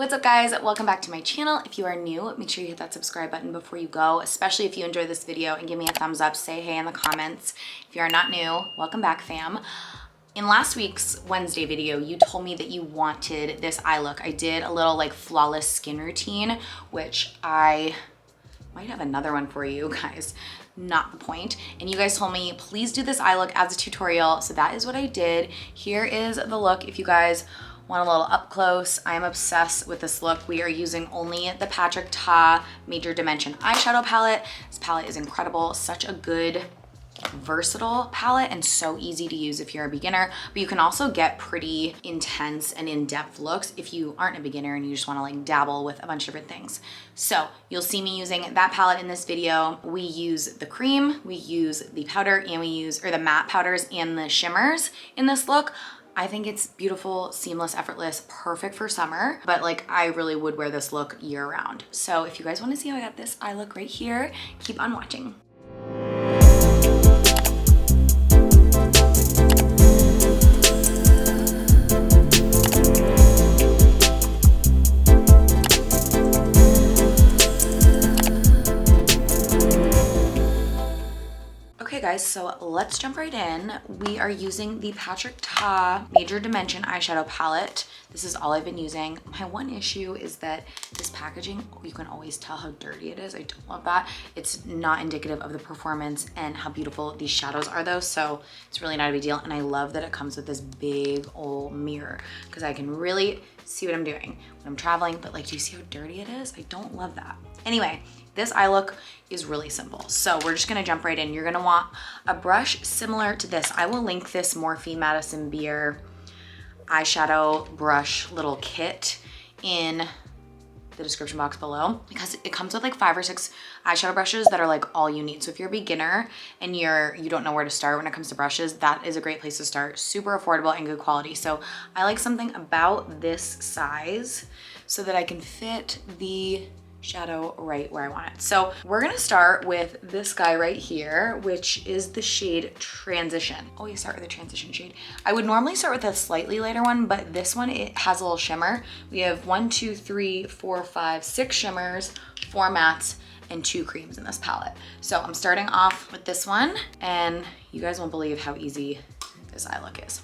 What's up guys? Welcome back to my channel. If you are new, make sure you hit that subscribe button before you go, especially if you enjoy this video, and give me a thumbs up, say hey in the comments. If you are not new, welcome back fam. In last week's Wednesday video, you told me that you wanted this eye look. I did a little like flawless skin routine, which I might have another one for you guys, not the point. And you guys told me, please do this eye look as a tutorial. So that is what I did. Here is the look if you guys want a little up close. I am obsessed with this look. We are using only the Patrick Ta Major Dimension eyeshadow palette. This palette is incredible. Such a good, versatile palette and so easy to use if you're a beginner, but you can also get pretty intense and in-depth looks if you aren't a beginner and you just want to like dabble with a bunch of different things. So you'll see me using that palette in this video. We use the cream, we use the powder, and we use, or the matte powders and the shimmers in this look. I think it's beautiful, seamless, effortless, perfect for summer, but like I really would wear this look year round. So if you guys want to see how I got this eye look right here, keep on watching. Okay guys, so let's jump right in. We are using the Patrick Ta Major Dimension eyeshadow palette. This is all I've been using. My one issue is that this packaging, you can always tell how dirty it is. I don't love that. It's not indicative of the performance and how beautiful these shadows are though, so it's really not a big deal. And I love that it comes with this big old mirror because I can really see what I'm doing when I'm traveling, but like, do you see how dirty it is? I don't love that. Anyway, this eye look is really simple. So we're just gonna jump right in. You're gonna want a brush similar to this. I will link this Morphe Madison Beer eyeshadow brush little kit in the description box below because it comes with like 5 or 6 eyeshadow brushes that are like all you need. So if you're a beginner and you don't know where to start when it comes to brushes, that is a great place to start. Super affordable and good quality. So I like something about this size so that I can fit the shadow right where I want it. So we're gonna start with this guy right here, which is the shade Transition. Always start with a transition shade. I would normally start with a slightly lighter one, but this one, it has a little shimmer. We have 1, 2, 3, 4, 5, 6 shimmers, 4 mattes, and 2 creams in this palette. So I'm starting off with this one, and you guys won't believe how easy this eye look is.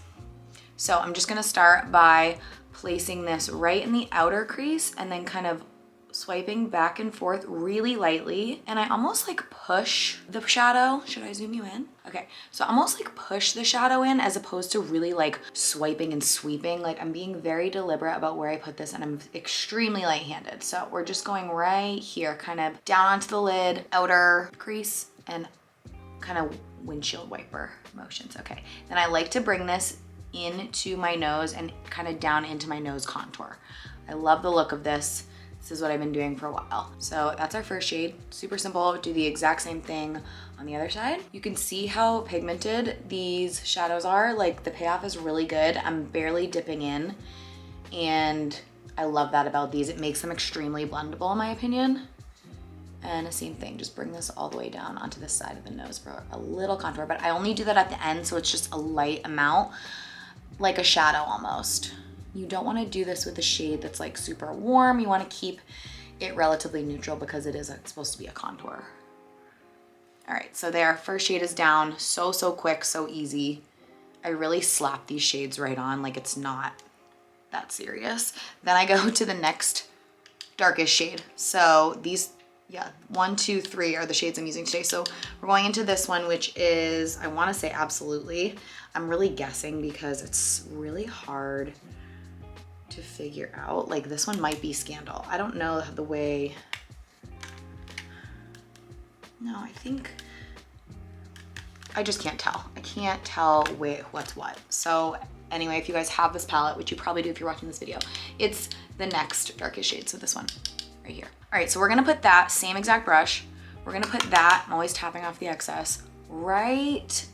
So I'm just gonna start by placing this right in the outer crease and then kind of swiping back and forth really lightly. And I almost like push the shadow. Should I zoom you in? Okay, so I almost like push the shadow in as opposed to really like swiping and sweeping. Like I'm being very deliberate about where I put this and I'm extremely light-handed. So we're just going right here, kind of down onto the lid, outer crease, and kind of windshield wiper motions. Okay, then I like to bring this into my nose and kind of down into my nose contour. I love the look of this. This is what I've been doing for a while. So that's our first shade, super simple. Do the exact same thing on the other side. You can see how pigmented these shadows are. Like the payoff is really good. I'm barely dipping in and I love that about these. It makes them extremely blendable in my opinion. And the same thing, just bring this all the way down onto this side of the nose for a little contour, but I only do that at the end so it's just a light amount, like a shadow almost. You don't want to do this with a shade that's like super warm. You want to keep it relatively neutral because it's supposed to be a contour. All right, so there, first shade is down. So quick, so easy. I really slap these shades right on, like it's not that serious. Then I go to the next darkest shade. So these, yeah, 1, 2, 3 are the shades I'm using today. So we're going into this one, which is, I want to say Absolutely. I'm really guessing because it's really hard to figure out. Like this one might be Scandal. I don't know the way. No, I think I just can't tell. I can't tell what's what. So anyway, if you guys have this palette, which you probably do if you're watching this video, it's the next darkest shade. So this one right here. All right, so we're gonna put that same exact brush. We're gonna put that, I'm always tapping off the excess, right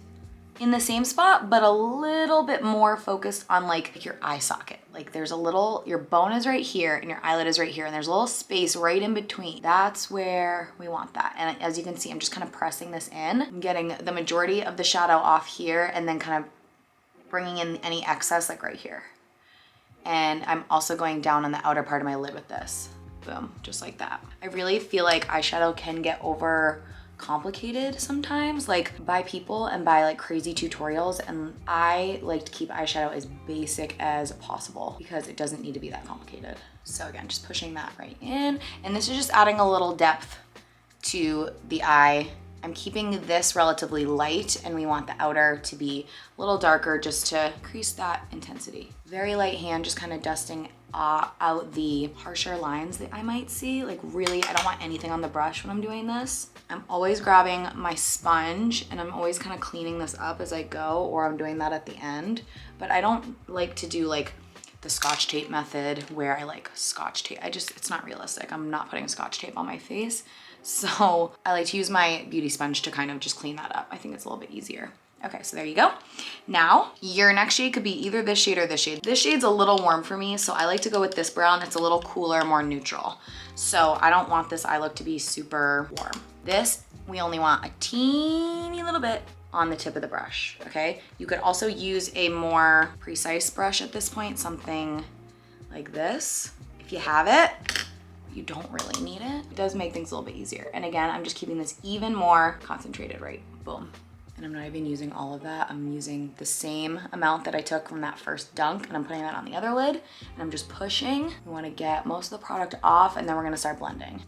in the same spot, but a little bit more focused on like your eye socket. Like there's a little, your bone is right here and your eyelid is right here and there's a little space right in between. That's where we want that. And as you can see, I'm just kind of pressing this in. I'm getting the majority of the shadow off here and then kind of bringing in any excess like right here. And I'm also going down on the outer part of my lid with this. Boom, just like that. I really feel like eyeshadow can get over complicated sometimes, like by people and by like crazy tutorials, and I like to keep eyeshadow as basic as possible because it doesn't need to be that complicated. So again, just pushing that right in, and this is just adding a little depth to the eye. I'm keeping this relatively light, and we want the outer to be a little darker just to increase that intensity. Very light hand, just kind of dusting out the harsher lines that I might see. Like really, I don't want anything on the brush when I'm doing this. I'm always grabbing my sponge and I'm always kind of cleaning this up as I go, or I'm doing that at the end. But I don't like to do like the Scotch tape method where I like Scotch tape. It's not realistic. I'm not putting Scotch tape on my face. So I like to use my beauty sponge to kind of just clean that up. I think it's a little bit easier. Okay, so there you go. Now, your next shade could be either this shade or this shade. This shade's a little warm for me, so I like to go with this brown. It's a little cooler, more neutral. So I don't want this eye look to be super warm. This, we only want a teeny little bit on the tip of the brush, okay? You could also use a more precise brush at this point, something like this. If you have it, you don't really need it. It does make things a little bit easier. And again, I'm just keeping this even more concentrated, right? Boom. And I'm not even using all of that. I'm using the same amount that I took from that first dunk, and I'm putting that on the other lid, and I'm just pushing. We wanna get most of the product off, and then we're gonna start blending.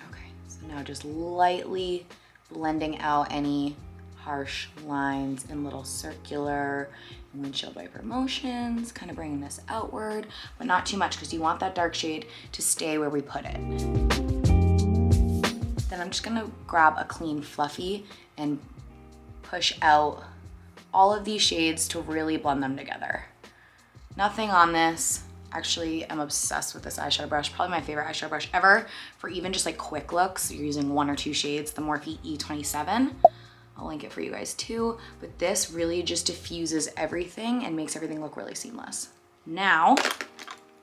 Okay, so now just lightly blending out any harsh lines in little circular windshield wiper motions, kind of bringing this outward, but not too much because you want that dark shade to stay where we put it. Then I'm just gonna grab a clean fluffy and push out all of these shades to really blend them together. Nothing on this. Actually, I'm obsessed with this eyeshadow brush. Probably my favorite eyeshadow brush ever for even just like quick looks. You're using 1 or 2 shades, the Morphe E27. I'll link it for you guys too. But this really just diffuses everything and makes everything look really seamless. Now,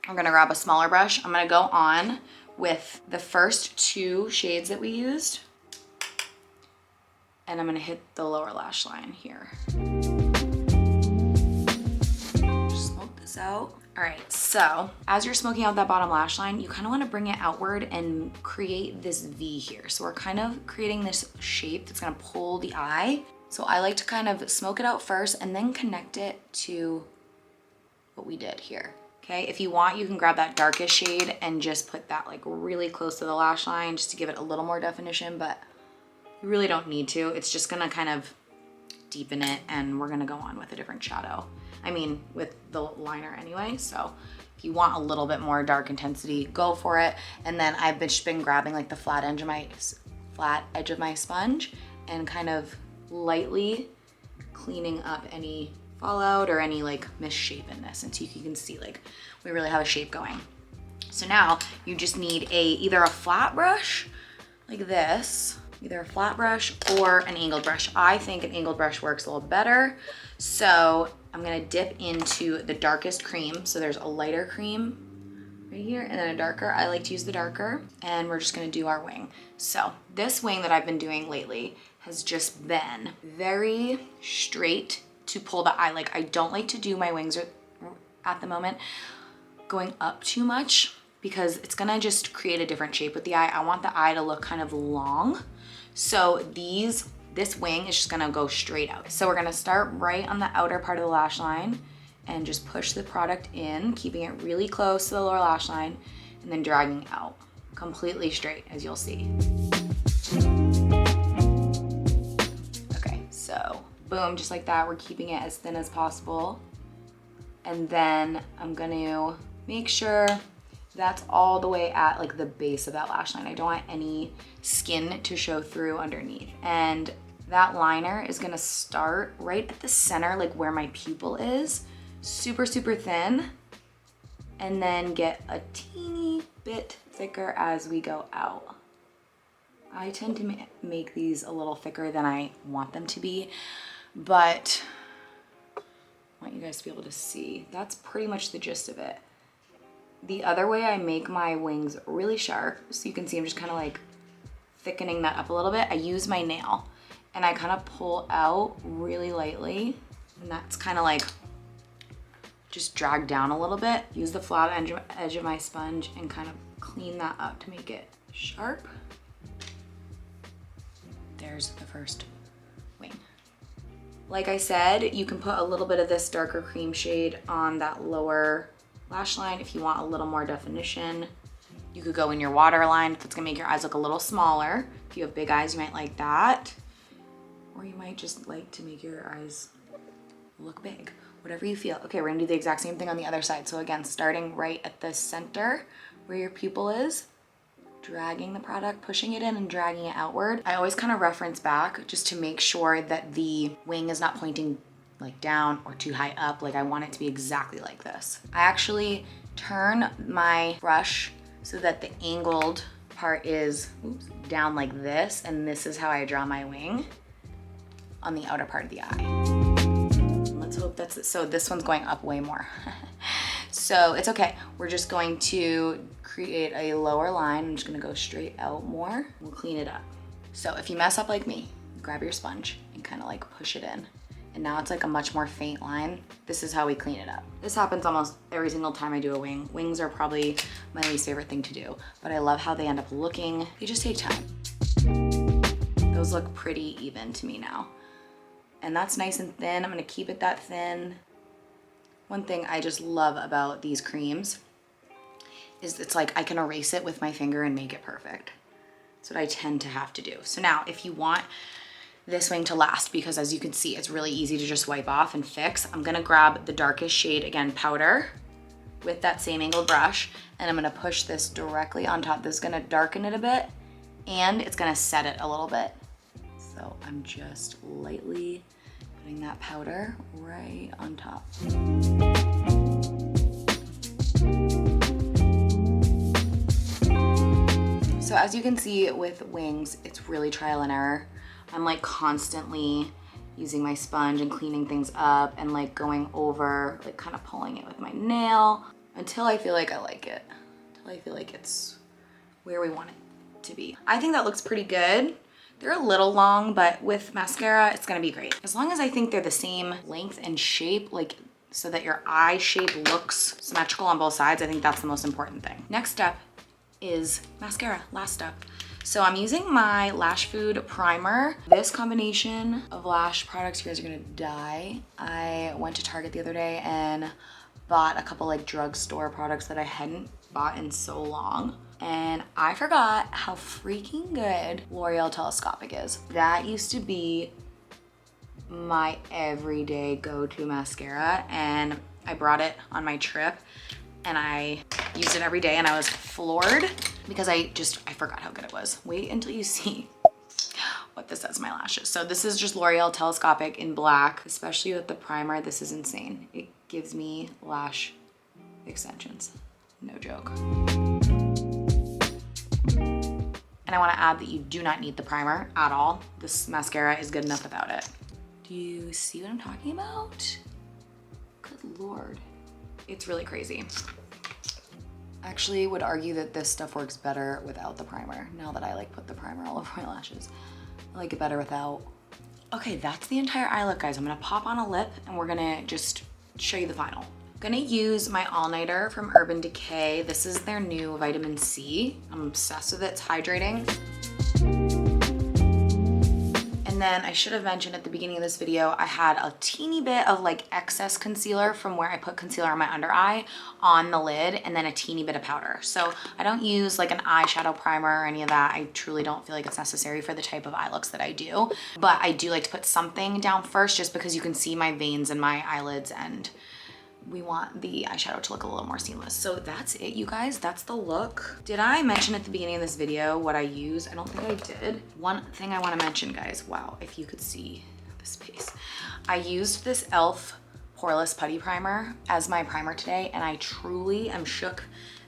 I'm gonna grab a smaller brush. I'm gonna go on with the first 2 shades that we used. And I'm gonna hit the lower lash line here. Just smoke this out. All right, so as you're smoking out that bottom lash line, you kind of want to bring it outward and create this V here. So we're kind of creating this shape that's gonna pull the eye. So I like to kind of smoke it out first and then connect it to what we did here. Okay, if you want, you can grab that darkest shade and just put that like really close to the lash line just to give it a little more definition, but you really don't need to. It's just gonna kind of deepen it, and we're gonna go on with a different shadow. I mean, with the liner anyway, so if you want a little bit more dark intensity, go for it. And then I've just been grabbing like the flat edge of my sponge and kind of lightly cleaning up any fallout or any like misshapeness until you can see like we really have a shape going. So now you just need either a flat brush like this, either a flat brush or an angled brush. I think an angled brush works a little better. So I'm gonna dip into the darkest cream. So there's a lighter cream right here and then a darker. I like to use the darker, and we're just gonna do our wing. So this wing that I've been doing lately has just been very straight to pull the eye. Like I don't like to do my wings at the moment going up too much because it's gonna just create a different shape with the eye. I want the eye to look kind of long. So this wing is just gonna go straight out. So we're gonna start right on the outer part of the lash line and just push the product in, keeping it really close to the lower lash line, and then dragging out completely straight, as you'll see. Okay, so boom, just like that. We're keeping it as thin as possible. And then I'm gonna make sure that's all the way at like the base of that lash line. I don't want any skin to show through underneath. And that liner is gonna start right at the center, like where my pupil is, super, super thin, and then get a teeny bit thicker as we go out. I tend to make these a little thicker than I want them to be, but I want you guys to be able to see. That's pretty much the gist of it. The other way I make my wings really sharp, so you can see I'm just kind of like thickening that up a little bit. I use my nail and I kind of pull out really lightly, and that's kind of like just drag down a little bit. Use the flat edge of my sponge and kind of clean that up to make it sharp. There's the first wing. Like I said, you can put a little bit of this darker cream shade on that lower lash line if you want a little more definition. You could go in your waterline if it's gonna make your eyes look a little smaller. If you have big eyes, you might like that. Or you might just like to make your eyes look big, whatever you feel. Okay, we're gonna do the exact same thing on the other side. So again, starting right at the center where your pupil is, dragging the product, pushing it in and dragging it outward. I always kind of reference back just to make sure that the wing is not pointing like down or too high up. Like I want it to be exactly like this. I actually turn my brush so that the angled part is down like this, and this is how I draw my wing on the outer part of the eye. Let's hope that's it. So this one's going up way more. So it's okay. We're just going to create a lower line. I'm just gonna go straight out more. We'll clean it up. So if you mess up like me, grab your sponge and kind of like push it in. And now it's like a much more faint line. This is how we clean it up. This happens almost every single time I do a wing. Wings are probably my least favorite thing to do, but I love how they end up looking. They just take time. Those look pretty even to me now. And that's nice and thin. I'm gonna keep it that thin. One thing I just love about these creams is it's like I can erase it with my finger and make it perfect. That's what I tend to have to do. So now if you want this wing to last, because as you can see, it's really easy to just wipe off and fix, I'm gonna grab the darkest shade, again, powder, with that same angled brush, and I'm gonna push this directly on top. This is gonna darken it a bit, and it's gonna set it a little bit. So I'm just lightly putting that powder right on top. So as you can see with wings, it's really trial and error. I'm like constantly using my sponge and cleaning things up and like going over, like kind of pulling it with my nail until I feel like I like it, until I feel like it's where we want it to be. I think that looks pretty good. They're a little long, but with mascara, it's gonna be great. As long as I think they're the same length and shape, like so that your eye shape looks symmetrical on both sides, I think that's the most important thing. Next step is mascara, last step. So I'm using my Lash Food primer. This combination of lash products, you guys are gonna die. I went to Target the other day and bought a couple like drugstore products that I hadn't bought in so long. And I forgot how freaking good L'Oreal Telescopic is. That used to be my everyday go-to mascara, and I brought it on my trip and I used it every day and I was floored because I forgot how good it was. Wait until you see what this does to my lashes. So this is just L'Oreal Telescopic in black, especially with the primer. This is insane. It gives me lash extensions, no joke. And I want to add that you do not need the primer at all. This mascara is good enough without it. Do you see what I'm talking about? Good Lord. It's really crazy. I actually would argue that this stuff works better without the primer. Now that I like put the primer all over my lashes, I like it better without. Okay, that's the entire eye look, guys. I'm gonna pop on a lip and we're gonna just show you the final. I'm gonna use my all-nighter from Urban Decay. This is their new vitamin C. I'm obsessed with it, it's hydrating. And then I should have mentioned at the beginning of this video, I had a teeny bit of like excess concealer from where I put concealer on my under eye on the lid, and then a teeny bit of powder. So I don't use like an eyeshadow primer or any of that. I truly don't feel like it's necessary for the type of eye looks that I do. But I do like to put something down first just because you can see my veins in my eyelids and we want the eyeshadow to look a little more seamless. So that's it, you guys. That's the look. Did I mention at the beginning of this video what I use? I don't think I did. One thing I want to mention, guys. Wow, if you could see this face. I used this e.l.f. Poreless Putty Primer as my primer today, and I truly am shook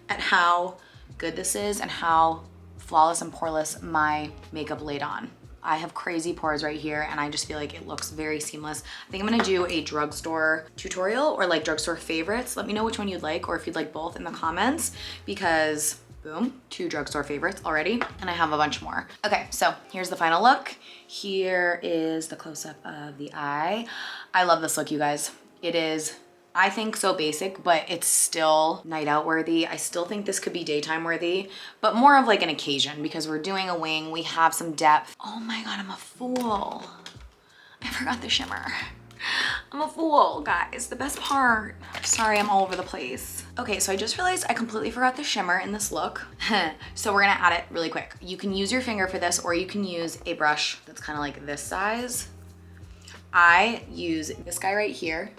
at how good this is and how flawless and poreless my makeup laid on. I have crazy pores right here and I just feel like it looks very seamless. I think I'm gonna do a drugstore tutorial or like drugstore favorites. Let me know which one you'd like, or if you'd like both in the comments, because boom, 2 drugstore favorites already, and I have a bunch more. Okay, so here's the final look. Here is the close-up of the eye. I love this look, you guys. It is I think so basic, but it's still night out worthy. I still think this could be daytime worthy, but more of like an occasion because we're doing a wing. We have some depth. Oh my God, I'm a fool. I forgot the shimmer. I'm a fool, guys. The best part. Sorry, I'm all over the place. Okay, so I just realized I completely forgot the shimmer in this look. So we're gonna add it really quick. You can use your finger for this, or you can use a brush that's kind of like this size. I use this guy right here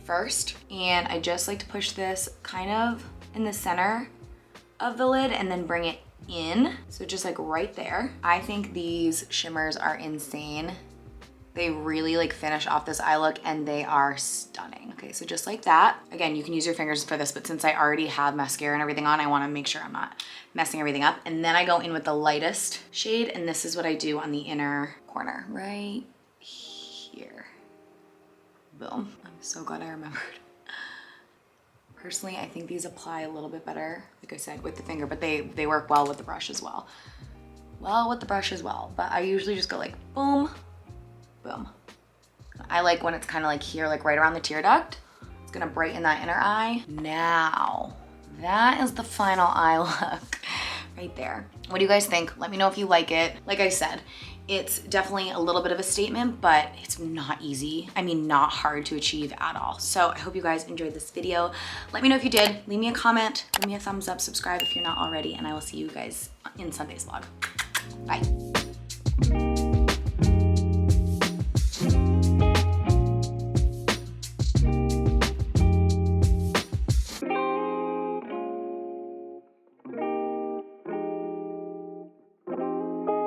first, and I just like to push this kind of in the center of the lid and then bring it in. So just like right there. I think these shimmers are insane. They really like finish off this eye look and they are stunning. Okay, so just like that. Again, you can use your fingers for this, but since I already have mascara and everything on, I wanna make sure I'm not messing everything up. And then I go in with the lightest shade, and this is what I do on the inner corner, right here. Boom. I'm so glad I remembered. Personally, I think these apply a little bit better, like I said, with the finger, but they work well with the brush as well. Well, with the brush as well, but I usually just go like boom, boom. I like when it's kind of like here, like right around the tear duct. It's gonna brighten that inner eye. Now, that is the final eye look right there. What do you guys think? Let me know if you like it. Like I said, it's definitely a little bit of a statement, but it's not easy. I mean, not hard to achieve at all. So I hope you guys enjoyed this video. Let me know if you did. Leave me a comment, give me a thumbs up, subscribe if you're not already, and I will see you guys in Sunday's vlog. Bye.